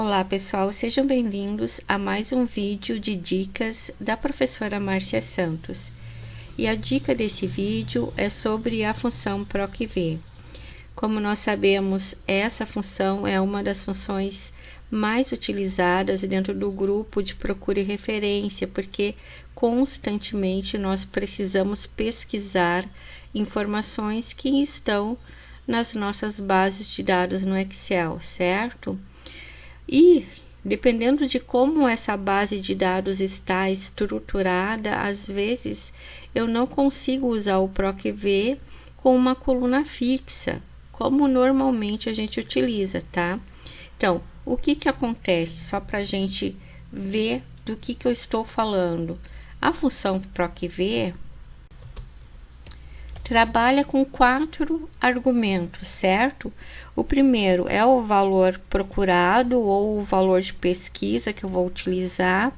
Olá pessoal, sejam bem-vindos a mais um vídeo de dicas da professora Márcia Santos. E a dica desse vídeo é sobre a função PROC-V. Como nós sabemos, essa função é uma das funções mais utilizadas dentro do grupo de procura e referência, porque constantemente nós precisamos pesquisar informações que estão nas nossas bases de dados no Excel, certo? E, dependendo de como essa base de dados está estruturada, às vezes eu não consigo usar o PROC-V com uma coluna fixa, como normalmente a gente utiliza, tá? Então, o que acontece? Só para a gente ver do que eu estou falando. A função PROC-V trabalha com 4 argumentos, certo? O primeiro é o valor procurado ou o valor de pesquisa que eu vou utilizar.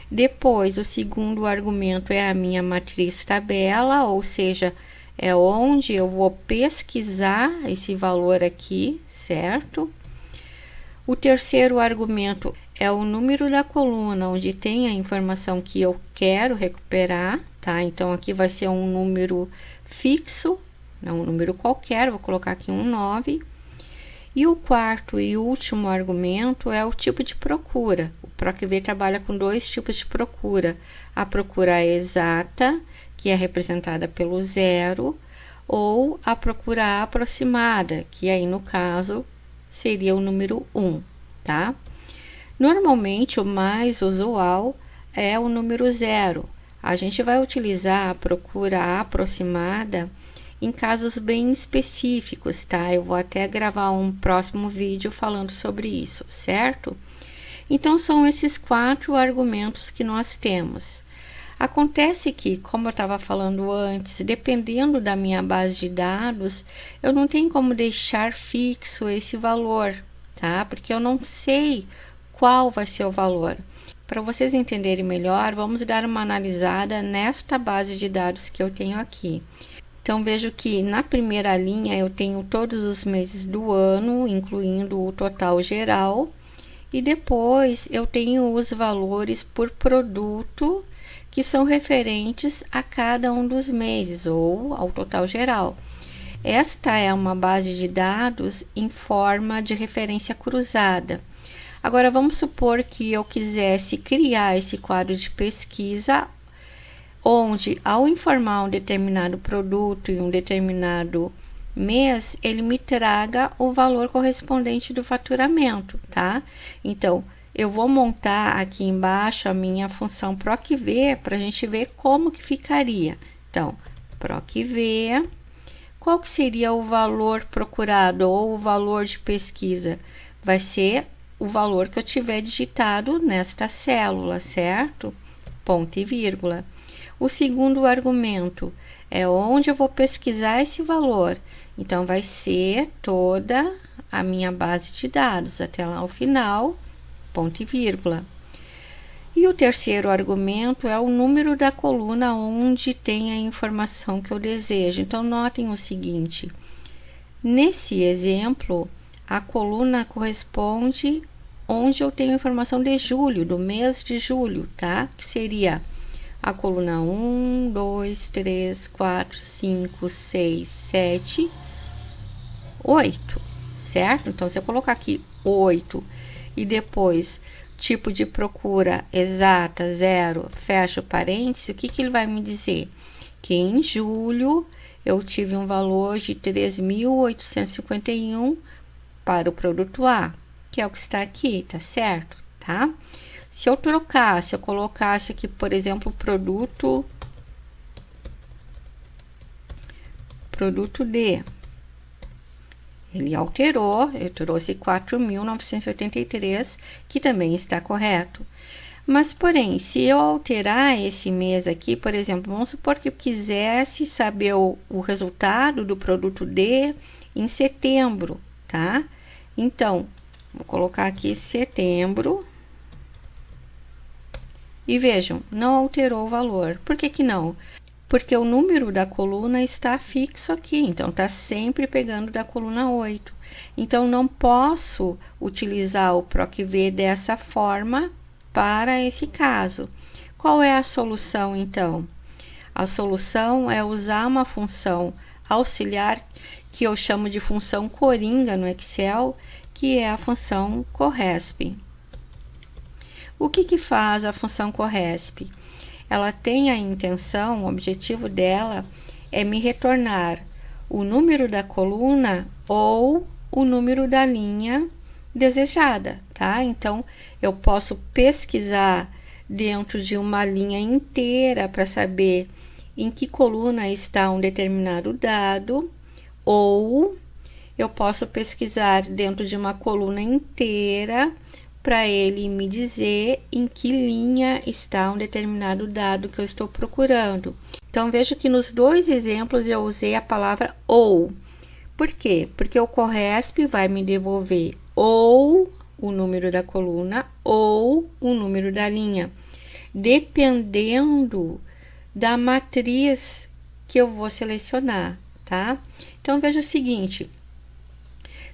Depois, o segundo argumento é a minha matriz tabela, ou seja, é onde eu vou pesquisar esse valor aqui, certo? O terceiro argumento é o número da coluna, onde tem a informação que eu quero recuperar, tá? Então, aqui vai ser um número fixo, não um número qualquer, vou colocar aqui um 9. E o quarto e último argumento é o tipo de procura. O PROC-V trabalha com 2 tipos de procura. A procura exata, que é representada pelo 0, ou a procura aproximada, que aí no caso seria o número 1, tá? Normalmente o mais usual é o número 0. A gente vai utilizar a procura aproximada em casos bem específicos, tá? Eu vou até gravar um próximo vídeo falando sobre isso, certo? Então, são esses 4 argumentos que nós temos. Acontece que, como eu estava falando antes, dependendo da minha base de dados, eu não tenho como deixar fixo esse valor, tá? Porque eu não sei qual vai ser o valor. Para vocês entenderem melhor, vamos dar uma analisada nesta base de dados que eu tenho aqui. Então, vejo que na primeira linha eu tenho todos os meses do ano, incluindo o total geral, e depois eu tenho os valores por produto que são referentes a cada um dos meses ou ao total geral. Esta é uma base de dados em forma de referência cruzada. Agora, vamos supor que eu quisesse criar esse quadro de pesquisa, onde, ao informar um determinado produto em um determinado mês, ele me traga o valor correspondente do faturamento, tá? Então, eu vou montar aqui embaixo a minha função PROC-V para a gente ver como que ficaria. Então, PROC-V, qual que seria o valor procurado ou o valor de pesquisa? Vai ser o valor que eu tiver digitado nesta célula, certo? Ponto e vírgula. O segundo argumento é onde eu vou pesquisar esse valor. Então, vai ser toda a minha base de dados até lá ao final, ponto e vírgula. E o terceiro argumento é o número da coluna onde tem a informação que eu desejo. Então, notem o seguinte: nesse exemplo, a coluna corresponde onde eu tenho a informação de julho, do mês de julho, tá? Que seria a coluna 1, 2, 3, 4, 5, 6, 7, 8, certo? Então, se eu colocar aqui 8 e depois tipo de procura exata, 0, fecha o parêntese, o que ele vai me dizer? Que em julho eu tive um valor de 3.851 para o produto A, que é o que está aqui, tá certo? Tá? Se eu trocasse, eu colocasse aqui, por exemplo, produto D. Ele alterou, eu trouxe 4.983, que também está correto. Mas, porém, se eu alterar esse mês aqui, por exemplo, vamos supor que eu quisesse saber o resultado do produto D em setembro, tá? Então, vou colocar aqui setembro. E vejam, não alterou o valor. Por que que não? Porque o número da coluna está fixo aqui, então está sempre pegando da coluna 8. Então, não posso utilizar o PROC-V dessa forma para esse caso. Qual é a solução, então? A solução é usar uma função auxiliar, que eu chamo de função coringa no Excel, que é a função corresp. O que faz a função corresp? Ela tem a intenção, o objetivo dela é me retornar o número da coluna ou o número da linha desejada, tá? Então, eu posso pesquisar dentro de uma linha inteira para saber em que coluna está um determinado dado, ou eu posso pesquisar dentro de uma coluna inteira para ele me dizer em que linha está um determinado dado que eu estou procurando. Então, vejo que nos dois exemplos eu usei a palavra ou. Por quê? Porque o corresp vai me devolver ou o número da coluna ou o número da linha, dependendo da matriz que eu vou selecionar, tá? Então, veja o seguinte,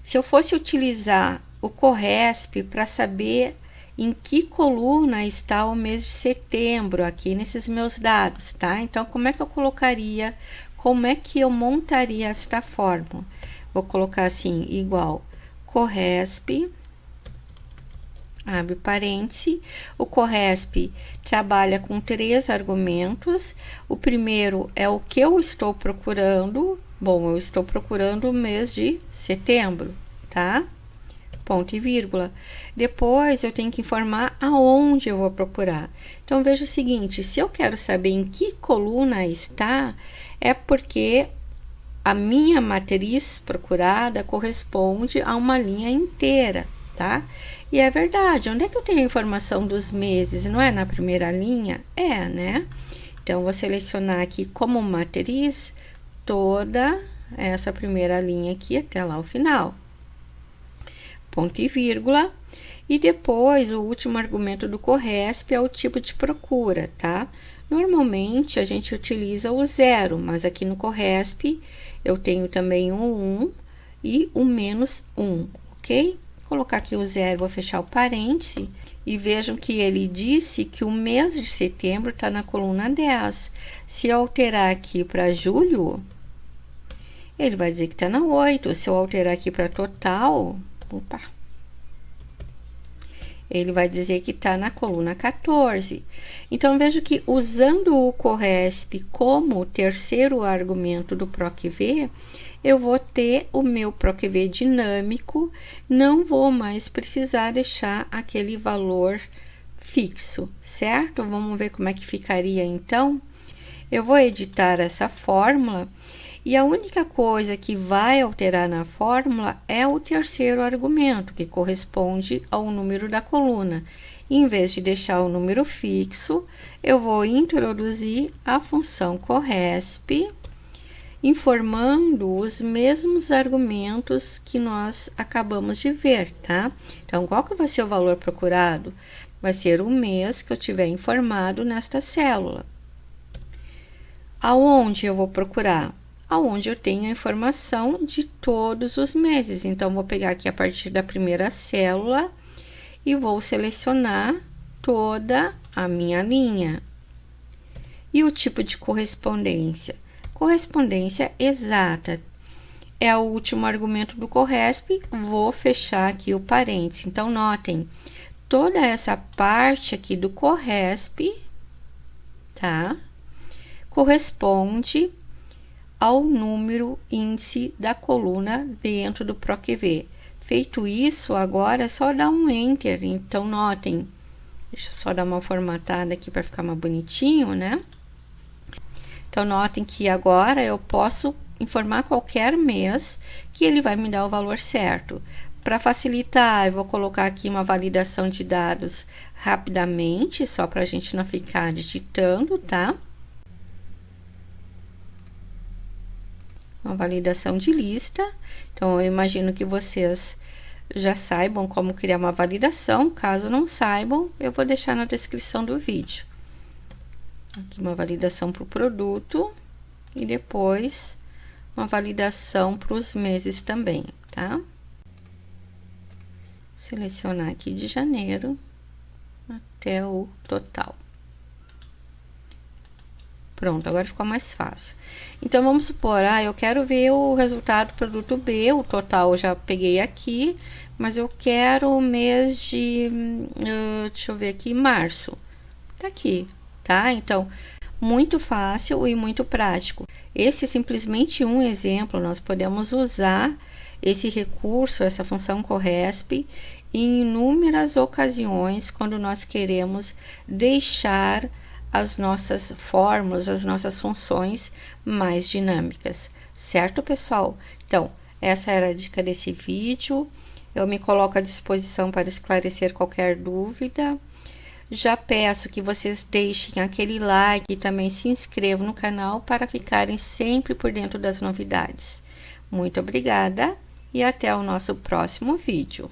se eu fosse utilizar o corresp para saber em que coluna está o mês de setembro aqui nesses meus dados, tá? Então, como é que eu colocaria, como é que eu montaria esta fórmula? Vou colocar assim, igual corresp, abre parêntese. O corresp trabalha com 3 argumentos. O primeiro é o que eu estou procurando. Bom, eu estou procurando o mês de setembro, tá? Ponto e vírgula. Depois eu tenho que informar aonde eu vou procurar. Então, veja o seguinte, se eu quero saber em que coluna está, é porque a minha matriz procurada corresponde a uma linha inteira, tá? E é verdade, onde é que eu tenho a informação dos meses? Não é na primeira linha? É, né? Então, vou selecionar aqui como matriz toda essa primeira linha aqui até lá o final. Ponto e vírgula. E depois, o último argumento do corresp é o tipo de procura, tá? Normalmente, a gente utiliza o 0, mas aqui no corresp, eu tenho também um 1 e o menos 1, ok? Vou colocar aqui o 0, vou fechar o parêntese, e vejam que ele disse que o mês de setembro está na coluna 10. Se eu alterar aqui para julho, ele vai dizer que está na 8. Se eu alterar aqui para total, opa, ele vai dizer que está na coluna 14. Então, vejo que usando o corresp como terceiro argumento do PROC-V, eu vou ter o meu PROC-V dinâmico, não vou mais precisar deixar aquele valor fixo, certo? Vamos ver como é que ficaria então. Eu vou editar essa fórmula. E a única coisa que vai alterar na fórmula é o terceiro argumento, que corresponde ao número da coluna. Em vez de deixar o número fixo, eu vou introduzir a função corresp, informando os mesmos argumentos que nós acabamos de ver, tá? Então, qual que vai ser o valor procurado? Vai ser o mês que eu tiver informado nesta célula. Aonde eu vou procurar? Aonde eu tenho a informação de todos os meses. Então, vou pegar aqui a partir da primeira célula e vou selecionar toda a minha linha. E o tipo de correspondência? Correspondência exata. É o último argumento do corresp, vou fechar aqui o parêntese. Então, notem, toda essa parte aqui do corresp, tá? Corresponde ao número índice da coluna dentro do PROC-V. Feito isso, agora é só dar um Enter. Então, notem, deixa eu só dar uma formatada aqui para ficar mais bonitinho, né? Então, notem que agora eu posso informar qualquer mês que ele vai me dar o valor certo. Para facilitar, eu vou colocar aqui uma validação de dados rapidamente, só para a gente não ficar digitando, tá? Uma validação de lista. Então, eu imagino que vocês já saibam como criar uma validação. Caso não saibam, eu vou deixar na descrição do vídeo. Aqui uma validação para o produto e depois uma validação para os meses também, tá? Selecionar aqui de janeiro até o total. Pronto, agora ficou mais fácil. Então, vamos supor, eu quero ver o resultado do produto B, o total eu já peguei aqui, mas eu quero o mês de, deixa eu ver aqui, março. Tá aqui, tá? Então, muito fácil e muito prático. Esse é simplesmente um exemplo, nós podemos usar esse recurso, essa função CORRESP, em inúmeras ocasiões, quando nós queremos deixar as nossas fórmulas, as nossas funções mais dinâmicas, certo, pessoal? Então, essa era a dica desse vídeo. Eu me coloco à disposição para esclarecer qualquer dúvida. Já peço que vocês deixem aquele like e também se inscrevam no canal para ficarem sempre por dentro das novidades. Muito obrigada e até o nosso próximo vídeo.